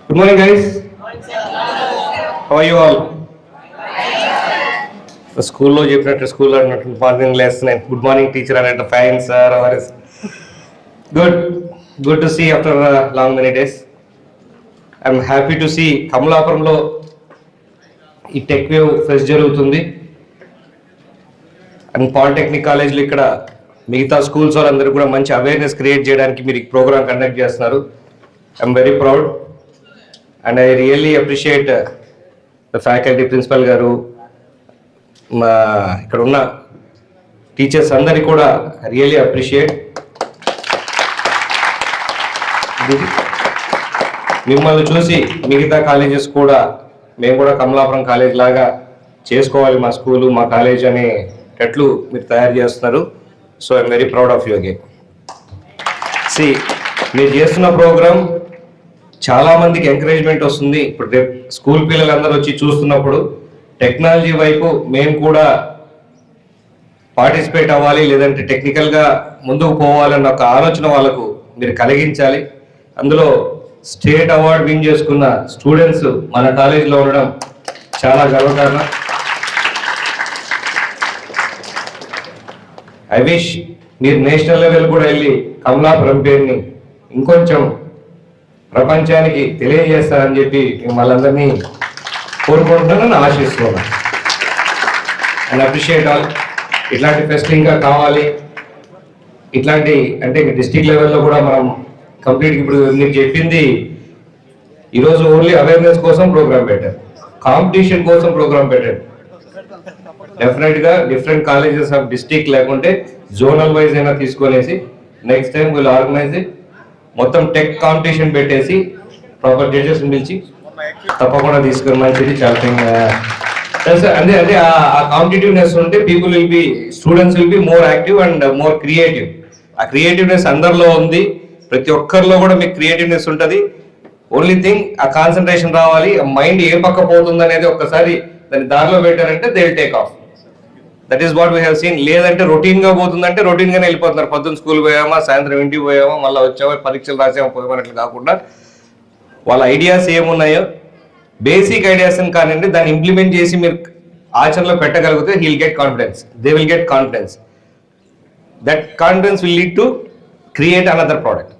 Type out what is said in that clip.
Good morning, guys. How are you all? The school lo చెప్పినట్టు school లో morning లేస్తున్నాను. Good morning teacher అన్నట్టు fine sir our good to see after long many days. I'm happy to see కమలాపురంలో ఈ tech wave fest జరుగుతుంది. And polytechnic కాలేజ్లో ఇక్కడ మిగతా స్కూల్స్ వాళ్ళందరూ కూడా మంచి అవేర్నెస్ క్రియేట్ చేయడానికి మీరు ఈ ప్రోగ్రామ్ కండక్ట్ చేస్తున్నారు. I'm very proud and I really appreciate the faculty, principal గారు, మా ఇక్కడ ఉన్న టీచర్స్ అందరికీ కూడా రియల్లీ అప్రిషియేట్. మిమ్మల్ని చూసి మిగతా కాలేజెస్ కూడా మేము కూడా కమలాపురం కాలేజ్ లాగా చేసుకోవాలి మా స్కూలు మా కాలేజ్ అనేటట్లు మీరు తయారు చేస్తున్నారు. So I'm very proud of you again. మీరు చేస్తున్న ప్రోగ్రామ్ చాలా మందికి ఎంకరేజ్మెంట్ వస్తుంది. ఇప్పుడు రేపు స్కూల్ పిల్లలందరూ వచ్చి చూస్తున్నప్పుడు టెక్నాలజీ వైపు మేము కూడా పార్టిసిపేట్ అవ్వాలి, లేదంటే టెక్నికల్గా ముందుకు పోవాలన్న ఒక ఆలోచన వాళ్ళకు మీరు కలిగించాలి. అందులో స్టేట్ అవార్డు విన్ చేసుకున్న స్టూడెంట్స్ మన కాలేజీలో ఉండడం చాలా గర్వకారణం. ఐ విష్ మీరు నేషనల్ లెవెల్ కూడా వెళ్ళి కమలాపురం పేరుని ఇంకొంచెం ప్రపంచానికి తెలియజేస్తారని చెప్పి మిమ్మల్ని అందరినీ కోరుకుంటున్నానని ఆశిస్తున్నాను. And appreciate all. ఇట్లాంటి ఫెస్ట్ ఇంకా కావాలి. ఇట్లాంటి అంటే డిస్ట్రిక్ట్ లెవెల్లో కూడా మనం కంప్లీట్గా ఇప్పుడు మీరు చెప్పింది ఈరోజు ఓన్లీ అవేర్నెస్ కోసం ప్రోగ్రామ్ పెట్టారు, కాంపిటీషన్ కోసం ప్రోగ్రామ్ పెట్టారు. డెఫినెట్గా డిఫరెంట్ కాలేజెస్ ఆఫ్ డిస్ట్రిక్ట్ లేకుంటే జోనల్ వైజ్ అయినా తీసుకొనేసి నెక్స్ట్ టైం వీళ్ళు ఆర్గనైజ్ మొత్తం టెక్ కాంపిటీషన్ పెట్టేసి ప్రాపర్ జడ్జెస్ పిలిచి తప్పకుండా తీసుకుని మంచిది. చాలా అంటే అంటే ఆ కాంపిటేటివ్నెస్ ఉంటే people will be students will be more active and more creative. ఆ క్రియేటివ్నెస్ అందరిలో ఉంది, ప్రతి ఒక్కరిలో కూడా మీకు క్రియేటివ్నెస్ ఉంటుంది. ఓన్లీ థింగ్ ఆ కాన్సన్ట్రేషన్ రావాలి. మైండ్ ఏ పక్క పోతుంది అనేది ఒక్కసారి దాన్ని దారిలో పెట్టారంటే they will take off. That is what we have seen. లేదంటే రొటీన్ గా పోతుందంటే రొటీన్ గానే వెళ్ళిపోతున్నారు. పొద్దున్న స్కూల్ పోయామా, సాయంత్రం ఇంటికి పోయామా, మళ్ళీ వచ్చామా, పరీక్షలు రాసామా, పోయామన్నట్లు కాకుండా వాళ్ళ ఐడియాస్ ఏమున్నాయో బేసిక్ ఐడియాస్ కానివ్వండి దాన్ని ఇంప్లిమెంట్ చేసి మీరు ఆచరణలో పెట్టగలిగితే he will get confidence, they will get confidence. That confidence will lead to create another product.